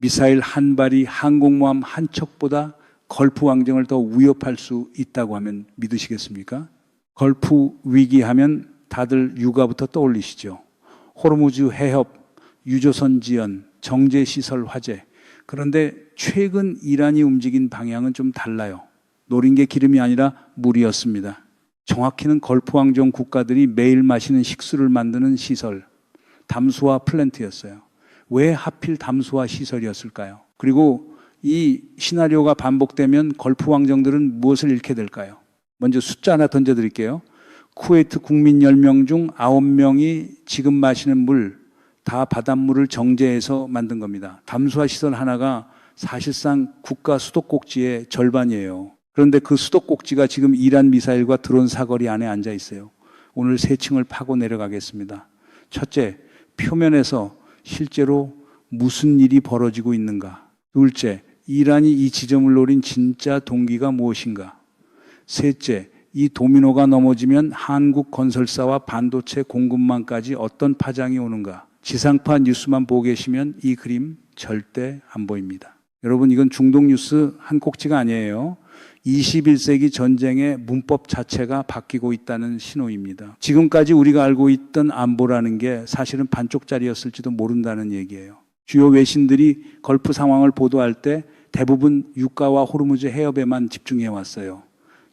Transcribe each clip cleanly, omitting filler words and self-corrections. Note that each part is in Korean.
미사일 한 발이 항공모함 한 척보다 걸프 왕정을 더 위협할 수 있다고 하면 믿으시겠습니까? 걸프 위기하면 다들 육아부터 떠올리시죠. 호르무즈 해협, 유조선 지연, 정제시설 화재. 그런데 최근 이란이 움직인 방향은 좀 달라요. 노린 게 기름이 아니라 물이었습니다. 정확히는 걸프 왕정 국가들이 매일 마시는 식수를 만드는 시설, 담수화 플랜트였어요. 왜 하필 담수화 시설이었을까요? 그리고 이 시나리오가 반복되면 걸프 왕정들은 무엇을 잃게 될까요? 먼저 숫자 하나 던져드릴게요. 쿠웨이트 국민 10명 중 9명이 지금 마시는 물, 다 바닷물을 정제해서 만든 겁니다. 담수화 시설 하나가 사실상 국가 수도꼭지의 절반이에요. 그런데 그 수도꼭지가 지금 이란 미사일과 드론 사거리 안에 앉아 있어요. 오늘 세 층을 파고 내려가겠습니다. 첫째, 표면에서 실제로 무슨 일이 벌어지고 있는가? 둘째, 이란이 이 지점을 노린 진짜 동기가 무엇인가? 셋째, 이 도미노가 넘어지면 한국 건설사와 반도체 공급망까지 어떤 파장이 오는가? 지상파 뉴스만 보고 계시면 이 그림 절대 안 보입니다. 여러분, 이건 중동 뉴스 한 꼭지가 아니에요. 21세기 전쟁의 문법 자체가 바뀌고 있다는 신호입니다. 지금까지 우리가 알고 있던 안보라는 게 사실은 반쪽짜리였을지도 모른다는 얘기예요. 주요 외신들이 걸프 상황을 보도할 때 대부분 유가와 호르무즈 해협에만 집중해 왔어요.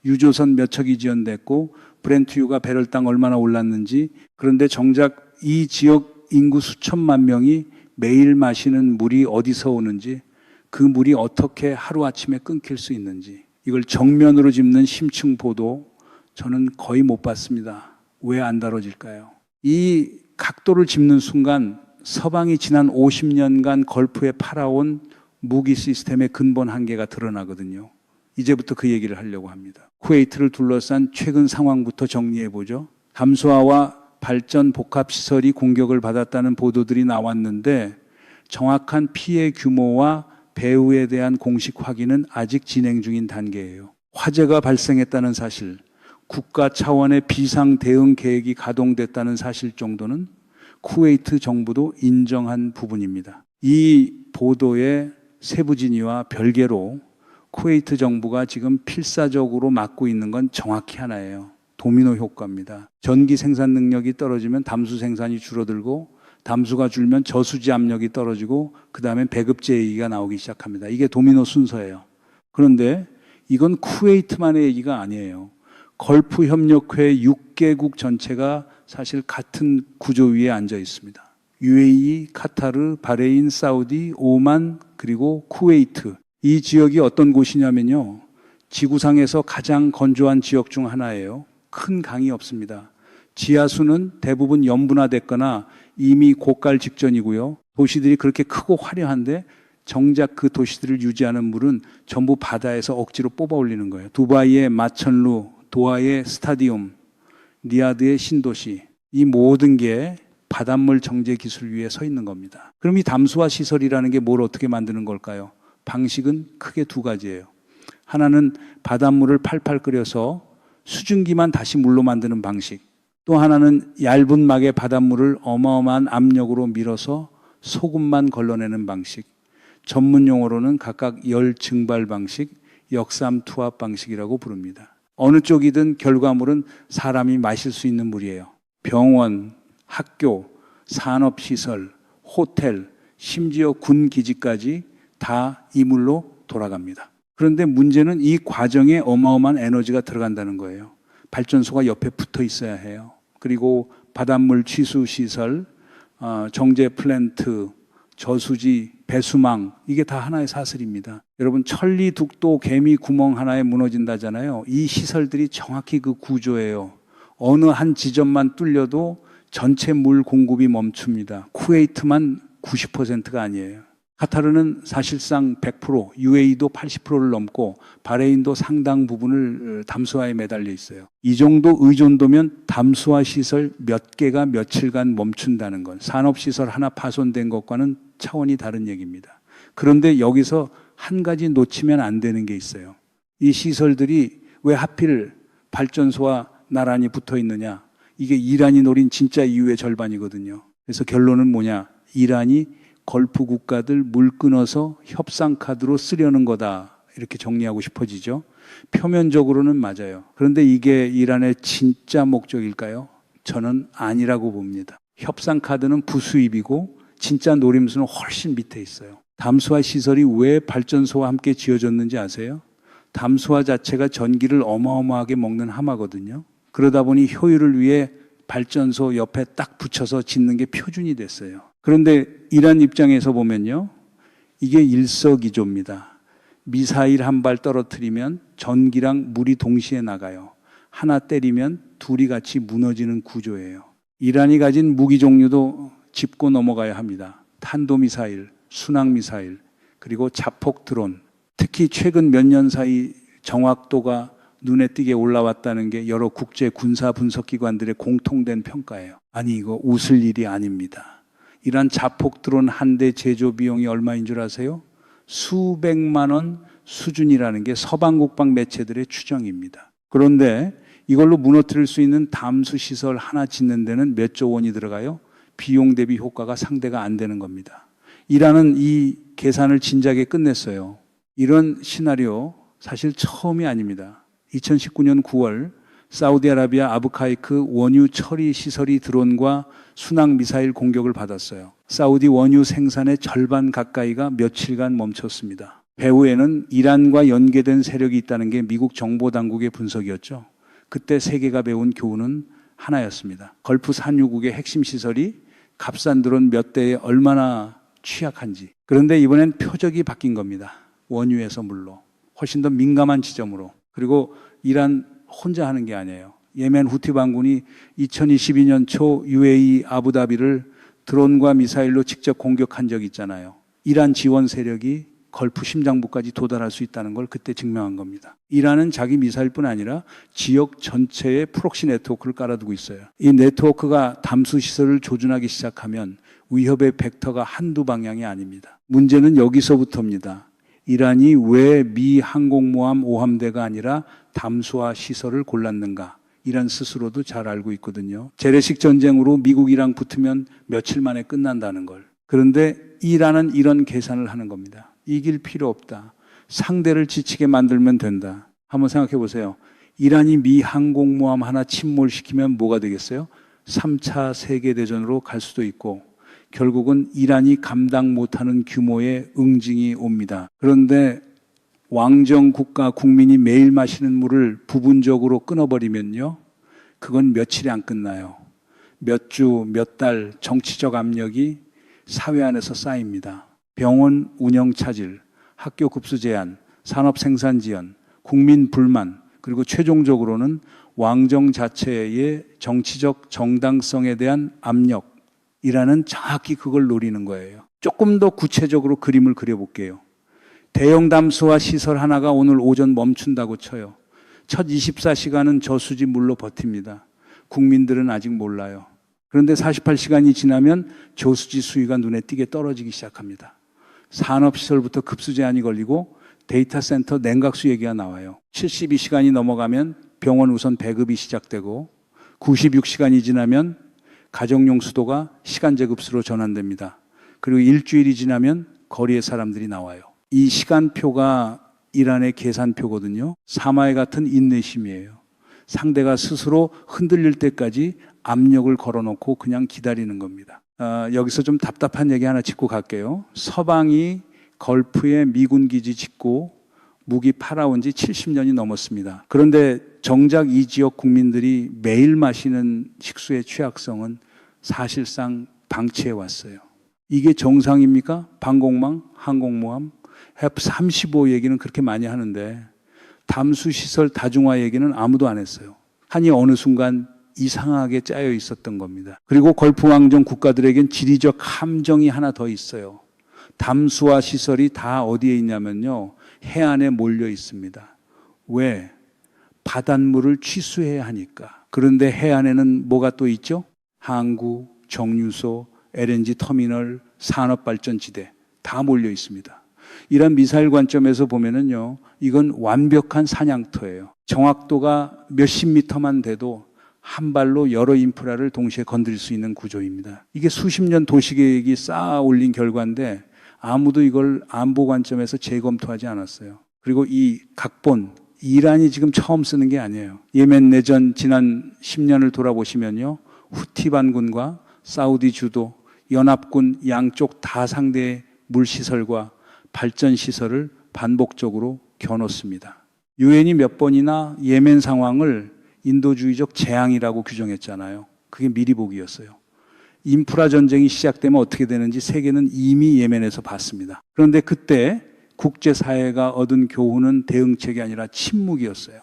유조선 몇 척이 지연됐고 브렌트유가 배럴당 얼마나 올랐는지. 그런데 정작 이 지역 인구 수천만 명이 매일 마시는 물이 어디서 오는지, 그 물이 어떻게 하루아침에 끊길 수 있는지, 이걸 정면으로 짚는 심층 보도 저는 거의 못 봤습니다. 왜 안 다뤄질까요? 이 각도를 짚는 순간 서방이 지난 50년간 걸프에 팔아온 무기 시스템의 근본 한계가 드러나거든요. 이제부터 그 얘기를 하려고 합니다. 쿠웨이트를 둘러싼 최근 상황부터 정리해보죠. 담수화와 발전 복합시설이 공격을 받았다는 보도들이 나왔는데 정확한 피해 규모와 배후에 대한 공식 확인은 아직 진행 중인 단계예요. 화재가 발생했다는 사실, 국가 차원의 비상 대응 계획이 가동됐다는 사실 정도는 쿠웨이트 정부도 인정한 부분입니다. 이 보도의 세부 진위와 별개로 쿠웨이트 정부가 지금 필사적으로 막고 있는 건 정확히 하나예요. 도미노 효과입니다. 전기 생산 능력이 떨어지면 담수 생산이 줄어들고, 담수가 줄면 저수지 압력이 떨어지고, 그 다음에 배급제 얘기가 나오기 시작합니다. 이게 도미노 순서예요. 그런데 이건 쿠웨이트만의 얘기가 아니에요. 걸프 협력회 6개국 전체가 사실 같은 구조 위에 앉아 있습니다. UAE, 카타르, 바레인, 사우디, 오만, 그리고 쿠웨이트. 이 지역이 어떤 곳이냐면요, 지구상에서 가장 건조한 지역 중 하나예요. 큰 강이 없습니다. 지하수는 대부분 염분화됐거나 이미 고갈 직전이고요. 도시들이 그렇게 크고 화려한데 정작 그 도시들을 유지하는 물은 전부 바다에서 억지로 뽑아 올리는 거예요. 두바이의 마천루, 도하의 스타디움, 리야드의 신도시, 이 모든 게 바닷물 정제 기술 위에 서 있는 겁니다. 그럼 이 담수화 시설이라는 게 뭘 어떻게 만드는 걸까요? 방식은 크게 두 가지예요. 하나는 바닷물을 팔팔 끓여서 수증기만 다시 물로 만드는 방식. 또 하나는 얇은 막의 바닷물을 어마어마한 압력으로 밀어서 소금만 걸러내는 방식. 전문 용어로는 각각 열 증발 방식, 역삼 투합 방식이라고 부릅니다. 어느 쪽이든 결과물은 사람이 마실 수 있는 물이에요. 병원, 학교, 산업시설, 호텔, 심지어 군 기지까지 다 이 물로 돌아갑니다. 그런데 문제는 이 과정에 어마어마한 에너지가 들어간다는 거예요. 발전소가 옆에 붙어 있어야 해요. 그리고 바닷물 취수시설, 정제 플랜트, 저수지, 배수망, 이게 다 하나의 사슬입니다. 여러분, 천리 둑도 개미 구멍 하나에 무너진다잖아요. 이 시설들이 정확히 그 구조예요. 어느 한 지점만 뚫려도 전체 물 공급이 멈춥니다. 쿠웨이트만 90%가 아니에요. 카타르는 사실상 100%, UAE도 80%를 넘고 바레인도 상당 부분을 담수화에 매달려 있어요. 이 정도 의존도면 담수화 시설 몇 개가 며칠간 멈춘다는 건 산업시설 하나 파손된 것과는 차원이 다른 얘기입니다. 그런데 여기서 한 가지 놓치면 안 되는 게 있어요. 이 시설들이 왜 하필 발전소와 나란히 붙어 있느냐? 이게 이란이 노린 진짜 이유의 절반이거든요. 그래서 결론은 뭐냐? 이란이 걸프 국가들 물 끊어서 협상 카드로 쓰려는 거다. 이렇게 정리하고 싶어지죠. 표면적으로는 맞아요. 그런데 이게 이란의 진짜 목적일까요? 저는 아니라고 봅니다. 협상 카드는 부수입이고 진짜 노림수는 훨씬 밑에 있어요. 담수화 시설이 왜 발전소와 함께 지어졌는지 아세요? 담수화 자체가 전기를 어마어마하게 먹는 하마거든요. 그러다 보니 효율을 위해 발전소 옆에 딱 붙여서 짓는 게 표준이 됐어요. 그런데 이란 입장에서 보면요, 이게 일석이조입니다. 미사일 한 발 떨어뜨리면 전기랑 물이 동시에 나가요. 하나 때리면 둘이 같이 무너지는 구조예요. 이란이 가진 무기 종류도 짚고 넘어가야 합니다. 탄도미사일, 순항미사일, 그리고 자폭 드론. 특히 최근 몇 년 사이 정확도가 눈에 띄게 올라왔다는 게 여러 국제 군사 분석기관들의 공통된 평가예요. 아니, 이거 웃을 일이 아닙니다. 이란 자폭 드론 한 대 제조 비용이 얼마인 줄 아세요? 수백만 원 수준이라는 게 서방 국방 매체들의 추정입니다. 그런데 이걸로 무너뜨릴 수 있는 담수 시설 하나 짓는 데는 몇 조 원이 들어가요? 비용 대비 효과가 상대가 안 되는 겁니다. 이란은 이 계산을 진작에 끝냈어요. 이런 시나리오 사실 처음이 아닙니다. 2019년 9월 사우디아라비아 아부카이크 원유 처리 시설이 드론과 순항 미사일 공격을 받았어요. 사우디 원유 생산의 절반 가까이가 며칠간 멈췄습니다. 배후에는 이란과 연계된 세력이 있다는 게 미국 정보당국의 분석이었죠. 그때 세계가 배운 교훈은 하나였습니다. 걸프 산유국의 핵심 시설이 값싼 드론 몇 대에 얼마나 취약한지. 그런데 이번엔 표적이 바뀐 겁니다. 원유에서 물로. 훨씬 더 민감한 지점으로. 그리고 이란 혼자 하는 게 아니에요. 예멘 후티 반군이 2022년 초 UAE 아부다비를 드론과 미사일로 직접 공격한 적이 있잖아요. 이란 지원 세력이 걸프 심장부까지 도달할 수 있다는 걸 그때 증명한 겁니다. 이란은 자기 미사일뿐 아니라 지역 전체에 프록시 네트워크를 깔아두고 있어요. 이 네트워크가 담수 시설을 조준하기 시작하면 위협의 벡터가 한두 방향이 아닙니다. 문제는 여기서부터입니다. 이란이 왜 미 항공모함 5함대가 아니라 담수화 시설을 골랐는가? 이란 스스로도 잘 알고 있거든요. 재래식 전쟁으로 미국이랑 붙으면 며칠 만에 끝난다는 걸. 그런데 이란은 이런 계산을 하는 겁니다. 이길 필요 없다. 상대를 지치게 만들면 된다. 한번 생각해 보세요. 이란이 미 항공모함 하나 침몰시키면 뭐가 되겠어요? 3차 세계대전으로 갈 수도 있고 결국은 이란이 감당 못하는 규모의 응징이 옵니다. 그런데 왕정 국가 국민이 매일 마시는 물을 부분적으로 끊어버리면요. 그건 며칠이 안 끝나요. 몇 주, 몇 달 정치적 압력이 사회 안에서 쌓입니다. 병원 운영 차질, 학교 급수 제한, 산업 생산 지연, 국민 불만, 그리고 최종적으로는 왕정 자체의 정치적 정당성에 대한 압력이라는 정확히 그걸 노리는 거예요. 조금 더 구체적으로 그림을 그려볼게요. 대형 담수화 시설 하나가 오늘 오전 멈춘다고 쳐요. 첫 24시간은 저수지 물로 버팁니다. 국민들은 아직 몰라요. 그런데 48시간이 지나면 저수지 수위가 눈에 띄게 떨어지기 시작합니다. 산업시설부터 급수 제한이 걸리고 데이터 센터 냉각수 얘기가 나와요. 72시간이 넘어가면 병원 우선 배급이 시작되고 96시간이 지나면 가정용 수도가 시간제 급수로 전환됩니다. 그리고 일주일이 지나면 거리에 사람들이 나와요. 이 시간표가 이란의 계산표거든요. 사마의 같은 인내심이에요. 상대가 스스로 흔들릴 때까지 압력을 걸어놓고 그냥 기다리는 겁니다. 여기서 좀 답답한 얘기 하나 짚고 갈게요. 서방이 걸프에 미군 기지 짓고 무기 팔아온 지 70년이 넘었습니다. 그런데 정작 이 지역 국민들이 매일 마시는 식수의 취약성은 사실상 방치해 왔어요. 이게 정상입니까? 방공망, 항공모함, F-35 얘기는 그렇게 많이 하는데 담수시설 다중화 얘기는 아무도 안 했어요. 아니 어느 순간 이상하게 짜여 있었던 겁니다. 그리고 걸프 왕정 국가들에겐 지리적 함정이 하나 더 있어요. 담수화 시설이 다 어디에 있냐면요. 해안에 몰려 있습니다. 왜? 바닷물을 취수해야 하니까. 그런데 해안에는 뭐가 또 있죠? 항구, 정유소, LNG 터미널, 산업발전지대 다 몰려 있습니다. 이런 미사일 관점에서 보면은요, 이건 완벽한 사냥터예요. 정확도가 몇십 미터만 돼도 한 발로 여러 인프라를 동시에 건드릴 수 있는 구조입니다. 이게 수십 년 도시계획이 쌓아 올린 결과인데 아무도 이걸 안보 관점에서 재검토하지 않았어요. 그리고 이 각본, 이란이 지금 처음 쓰는 게 아니에요. 예멘 내전 지난 10년을 돌아보시면요. 후티 반군과 사우디 주도, 연합군 양쪽 다 상대의 물시설과 발전시설을 반복적으로 겨눴습니다. 유엔이 몇 번이나 예멘 상황을 인도주의적 재앙이라고 규정했잖아요. 그게 미리 보기였어요. 인프라 전쟁이 시작되면 어떻게 되는지 세계는 이미 예멘에서 봤습니다. 그런데 그때 국제사회가 얻은 교훈은 대응책이 아니라 침묵이었어요.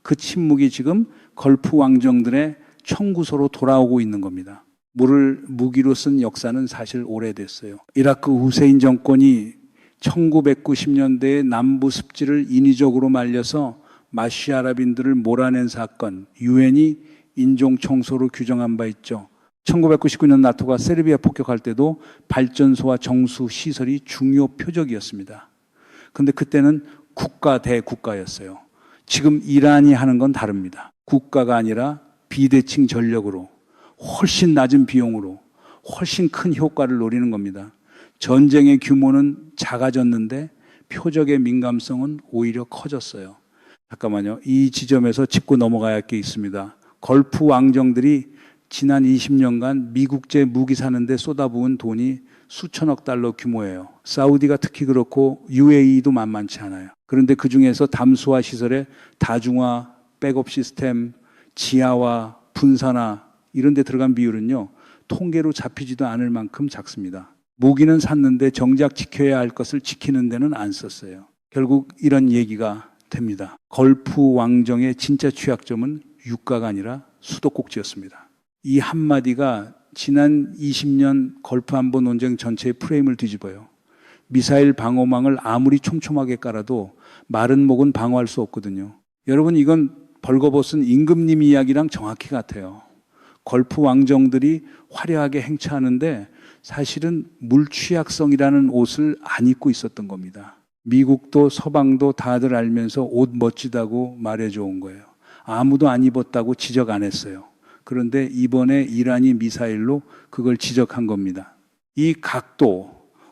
그 침묵이 지금 걸프 왕정들의 청구서로 돌아오고 있는 겁니다. 물을 무기로 쓴 역사는 사실 오래됐어요. 이라크 후세인 정권이 1990년대에 남부 습지를 인위적으로 말려서 마시아랍인들을 몰아낸 사건, 유엔이 인종 청소로 규정한 바 있죠. 1999년 나토가 세르비아 폭격할 때도 발전소와 정수 시설이 중요 표적이었습니다. 근데 그때는 국가 대 국가였어요. 지금 이란이 하는 건 다릅니다. 국가가 아니라 비대칭 전력으로 훨씬 낮은 비용으로 훨씬 큰 효과를 노리는 겁니다. 전쟁의 규모는 작아졌는데 표적의 민감성은 오히려 커졌어요. 잠깐만요. 이 지점에서 짚고 넘어가야 할 게 있습니다. 걸프 왕정들이 지난 20년간 미국제 무기 사는데 쏟아부은 돈이 수천억 달러 규모예요. 사우디가 특히 그렇고 UAE도 만만치 않아요. 그런데 그중에서 담수화 시설의 다중화, 백업 시스템, 지하화, 분산화 이런 데 들어간 비율은요. 통계로 잡히지도 않을 만큼 작습니다. 무기는 샀는데 정작 지켜야 할 것을 지키는 데는 안 썼어요. 결국 이런 얘기가 됩니다. 걸프 왕정의 진짜 취약점은 유가가 아니라 수도꼭지였습니다. 이 한마디가 지난 20년 걸프 안보 논쟁 전체의 프레임을 뒤집어요. 미사일 방어망을 아무리 촘촘하게 깔아도 마른 목은 방어할 수 없거든요. 여러분 이건 벌거벗은 임금님 이야기랑 정확히 같아요. 걸프 왕정들이 화려하게 행차하는데 사실은 물취약성이라는 옷을 안 입고 있었던 겁니다. 미국도 서방도 다들 알면서 옷 멋지다고 말해줘 온 거예요. 아무도 안 입었다고 지적 안 했어요. 그런데 이번에 이란이 미사일로 그걸 지적한 겁니다. 이 각도,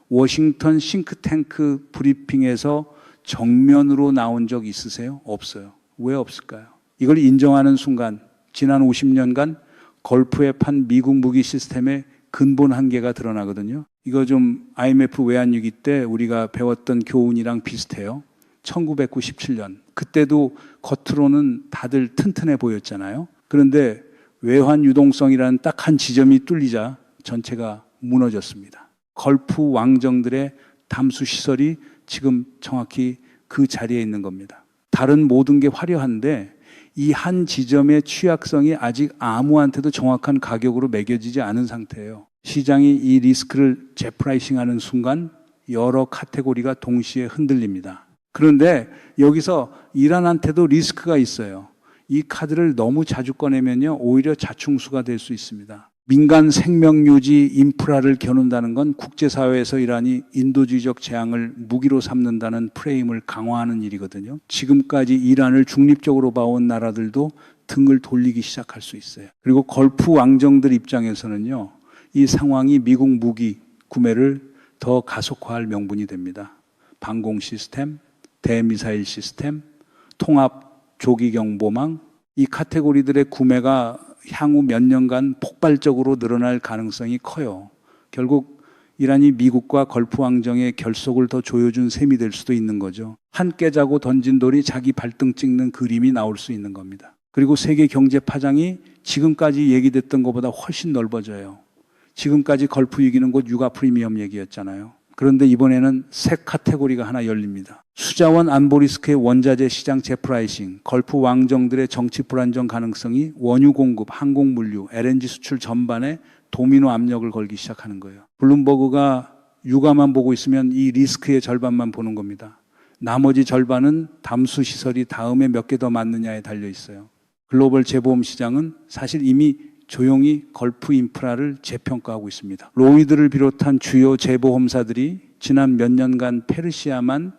워싱턴 싱크탱크 브리핑에서 정면으로 나온 적 있으세요? 없어요. 왜 없을까요? 이걸 인정하는 순간 지난 50년간 걸프에 판 미국 무기 시스템의 근본 한계가 드러나거든요. 이거 좀 IMF 외환위기 때 우리가 배웠던 교훈이랑 비슷해요. 1997년. 그때도 겉으로는 다들 튼튼해 보였잖아요. 그런데 외환 유동성이라는 딱 한 지점이 뚫리자 전체가 무너졌습니다. 걸프 왕정들의 담수 시설이 지금 정확히 그 자리에 있는 겁니다. 다른 모든 게 화려한데 이 한 지점의 취약성이 아직 아무한테도 정확한 가격으로 매겨지지 않은 상태예요. 시장이 이 리스크를 재프라이싱하는 순간 여러 카테고리가 동시에 흔들립니다. 그런데 여기서 이란한테도 리스크가 있어요. 이 카드를 너무 자주 꺼내면요, 오히려 자충수가 될 수 있습니다. 민간 생명유지 인프라를 겨눈다는 건 국제사회에서 이란이 인도주의적 재앙을 무기로 삼는다는 프레임을 강화하는 일이거든요. 지금까지 이란을 중립적으로 봐온 나라들도 등을 돌리기 시작할 수 있어요. 그리고 걸프 왕정들 입장에서는요, 이 상황이 미국 무기 구매를 더 가속화할 명분이 됩니다. 방공 시스템, 대미사일 시스템, 통합 조기경보망, 이 카테고리들의 구매가 향후 몇 년간 폭발적으로 늘어날 가능성이 커요. 결국 이란이 미국과 걸프 왕정의 결속을 더 조여준 셈이 될 수도 있는 거죠. 한 깨자고 던진 돌이 자기 발등 찍는 그림이 나올 수 있는 겁니다. 그리고 세계 경제 파장이 지금까지 얘기됐던 것보다 훨씬 넓어져요. 지금까지 걸프 위기는 곧 육아 프리미엄 얘기였잖아요. 그런데 이번에는 새 카테고리가 하나 열립니다. 수자원 안보 리스크의 원자재 시장 재프라이싱, 걸프 왕정들의 정치 불안정 가능성이 원유 공급, 항공 물류, LNG 수출 전반에 도미노 압력을 걸기 시작하는 거예요. 블룸버그가 육아만 보고 있으면 이 리스크의 절반만 보는 겁니다. 나머지 절반은 담수 시설이 다음에 몇 개 더 맞느냐에 달려 있어요. 글로벌 재보험 시장은 사실 이미 조용히 걸프 인프라를 재평가하고 있습니다. 로이드를 비롯한 주요 재보험사들이 지난 몇 년간 페르시아만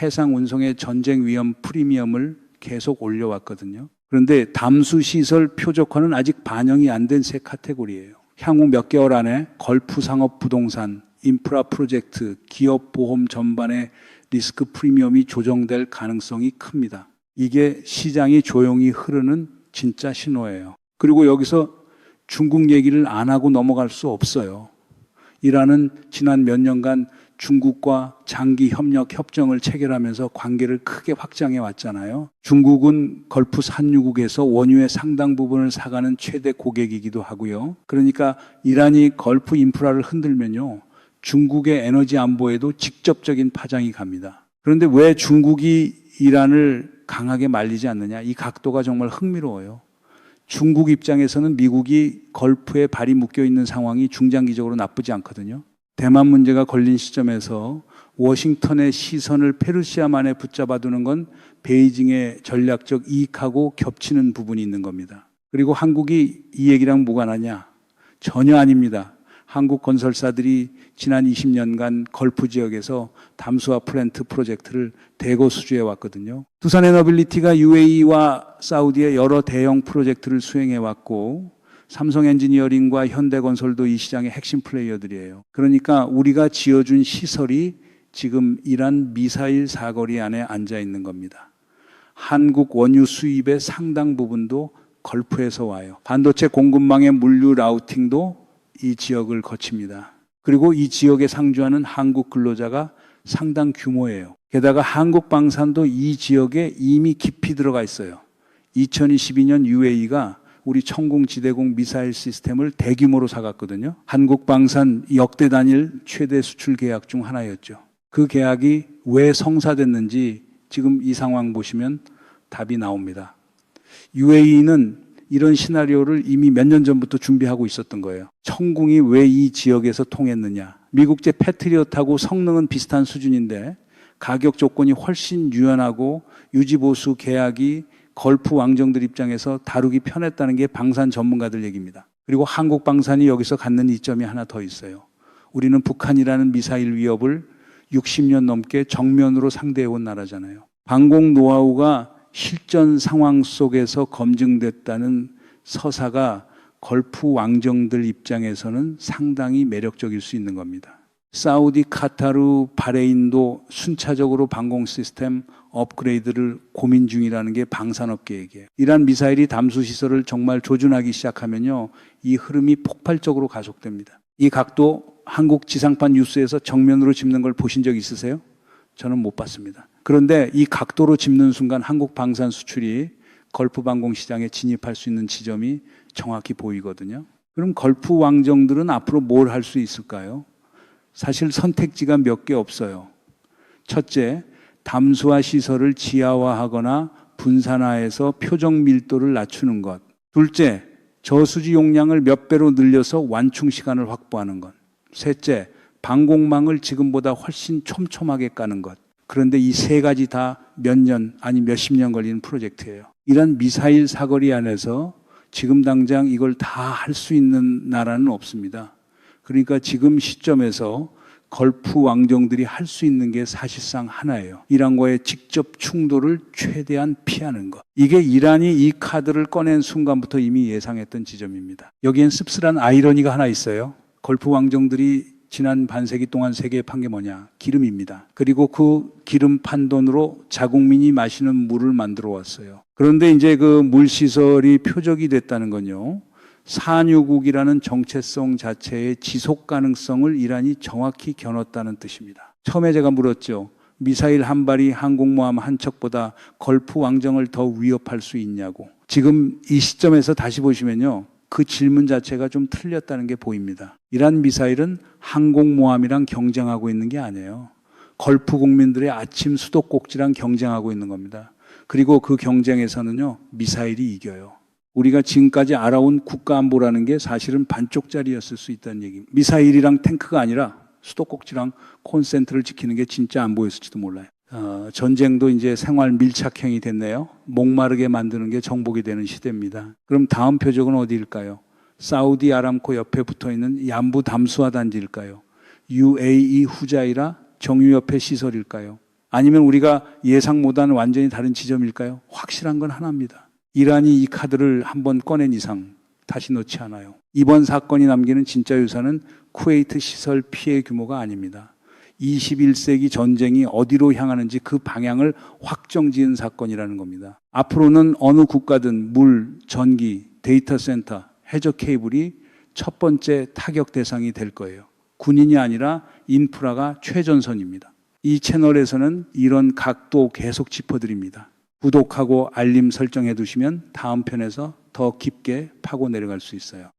해상 운송의 전쟁 위험 프리미엄을 계속 올려왔거든요. 그런데 담수 시설 표적화는 아직 반영이 안 된 세 카테고리예요. 향후 몇 개월 안에 걸프 상업 부동산, 인프라 프로젝트, 기업 보험 전반의 리스크 프리미엄이 조정될 가능성이 큽니다. 이게 시장이 조용히 흐르는 진짜 신호예요. 그리고 여기서 중국 얘기를 안 하고 넘어갈 수 없어요. 이란은 지난 몇 년간 중국과 장기 협력 협정을 체결하면서 관계를 크게 확장해 왔잖아요. 중국은 걸프 산유국에서 원유의 상당 부분을 사가는 최대 고객이기도 하고요. 그러니까 이란이 걸프 인프라를 흔들면요, 중국의 에너지 안보에도 직접적인 파장이 갑니다. 그런데 왜 중국이 이란을 강하게 말리지 않느냐? 이 각도가 정말 흥미로워요. 중국 입장에서는 미국이 걸프에 발이 묶여 있는 상황이 중장기적으로 나쁘지 않거든요. 대만 문제가 걸린 시점에서 워싱턴의 시선을 페르시아만에 붙잡아두는 건 베이징의 전략적 이익하고 겹치는 부분이 있는 겁니다. 그리고 한국이 이 얘기랑 무관하냐? 전혀 아닙니다. 한국 건설사들이 지난 20년간 걸프 지역에서 담수화 플랜트 프로젝트를 대거 수주해 왔거든요. 두산에너빌리티가 UAE와 사우디의 여러 대형 프로젝트를 수행해 왔고, 삼성 엔지니어링과 현대건설도 이 시장의 핵심 플레이어들이에요. 그러니까 우리가 지어준 시설이 지금 이란 미사일 사거리 안에 앉아 있는 겁니다. 한국 원유 수입의 상당 부분도 걸프에서 와요. 반도체 공급망의 물류 라우팅도 이 지역을 거칩니다. 그리고 이 지역에 상주하는 한국 근로자가 상당 규모예요. 게다가 한국방산도 이 지역에 이미 깊이 들어가 있어요. 2022년 UAE가 우리 천공지대공 미사일 시스템을 대규모로 사갔거든요. 한국방산 역대 단일 최대 수출 계약 중 하나였죠. 그 계약이 왜 성사됐는지 지금 이 상황 보시면 답이 나옵니다. UAE는 이런 시나리오를 이미 몇 년 전부터 준비하고 있었던 거예요. 천궁이 왜 이 지역에서 통했느냐. 미국제 패트리엇하고 성능은 비슷한 수준인데 가격 조건이 훨씬 유연하고 유지보수 계약이 걸프 왕정들 입장에서 다루기 편했다는 게 방산 전문가들 얘기입니다. 그리고 한국 방산이 여기서 갖는 이점이 하나 더 있어요. 우리는 북한이라는 미사일 위협을 60년 넘게 정면으로 상대해 온 나라잖아요. 방공 노하우가 실전 상황 속에서 검증됐다는 서사가 걸프 왕정들 입장에서는 상당히 매력적일 수 있는 겁니다. 사우디, 카타르, 바레인도 순차적으로 방공 시스템 업그레이드를 고민 중이라는 게 방산업계 얘기예요. 이란 미사일이 담수 시설을 정말 조준하기 시작하면요, 이 흐름이 폭발적으로 가속됩니다. 이 각도 한국 지상파 뉴스에서 정면으로 짚는 걸 보신 적 있으세요? 저는 못 봤습니다. 그런데 이 각도로 짚는 순간 한국 방산 수출이 걸프 방공 시장에 진입할 수 있는 지점이 정확히 보이거든요. 그럼 걸프 왕정들은 앞으로 뭘 할 수 있을까요? 사실 선택지가 몇 개 없어요. 첫째, 담수화 시설을 지하화하거나 분산화해서 표적 밀도를 낮추는 것. 둘째, 저수지 용량을 몇 배로 늘려서 완충 시간을 확보하는 것. 셋째, 방공망을 지금보다 훨씬 촘촘하게 까는 것. 그런데 이 세 가지 다 몇 년, 아니 몇십 년 걸리는 프로젝트예요. 이란 미사일 사거리 안에서 지금 당장 이걸 다 할 수 있는 나라는 없습니다. 그러니까 지금 시점에서 걸프 왕정들이 할 수 있는 게 사실상 하나예요. 이란과의 직접 충돌을 최대한 피하는 것. 이게 이란이 이 카드를 꺼낸 순간부터 이미 예상했던 지점입니다. 여기엔 씁쓸한 아이러니가 하나 있어요. 걸프 왕정들이 지난 반세기 동안 세계에 판 게 뭐냐? 기름입니다. 그리고 그 기름 판 돈으로 자국민이 마시는 물을 만들어 왔어요. 그런데 이제 그 물시설이 표적이 됐다는 건요, 산유국이라는 정체성 자체의 지속 가능성을 이란이 정확히 겨눴다는 뜻입니다. 처음에 제가 물었죠. 미사일 한 발이 항공모함 한 척보다 걸프 왕정을 더 위협할 수 있냐고. 지금 이 시점에서 다시 보시면요, 그 질문 자체가 좀 틀렸다는 게 보입니다. 이란 미사일은 항공모함이랑 경쟁하고 있는 게 아니에요. 걸프 국민들의 아침 수도꼭지랑 경쟁하고 있는 겁니다. 그리고 그 경쟁에서는요, 미사일이 이겨요. 우리가 지금까지 알아온 국가안보라는 게 사실은 반쪽짜리였을 수 있다는 얘기입니다. 미사일이랑 탱크가 아니라 수도꼭지랑 콘센트를 지키는 게 진짜 안보였을지도 몰라요. 전쟁도 이제 생활 밀착형이 됐네요. 목마르게 만드는 게 정복이 되는 시대입니다. 그럼 다음 표적은 어디일까요? 사우디 아람코 옆에 붙어있는 얀부 담수화 단지일까요? UAE 후자이라 정유협회 시설일까요? 아니면 우리가 예상 못한 완전히 다른 지점일까요? 확실한 건 하나입니다. 이란이 이 카드를 한번 꺼낸 이상 다시 놓지 않아요. 이번 사건이 남기는 진짜 유산은 쿠웨이트 시설 피해 규모가 아닙니다. 21세기 전쟁이 어디로 향하는지 그 방향을 확정지은 사건이라는 겁니다. 앞으로는 어느 국가든 물, 전기, 데이터 센터, 해저 케이블이 첫 번째 타격 대상이 될 거예요. 군인이 아니라 인프라가 최전선입니다. 이 채널에서는 이런 각도 계속 짚어드립니다. 구독하고 알림 설정해 두시면 다음 편에서 더 깊게 파고 내려갈 수 있어요.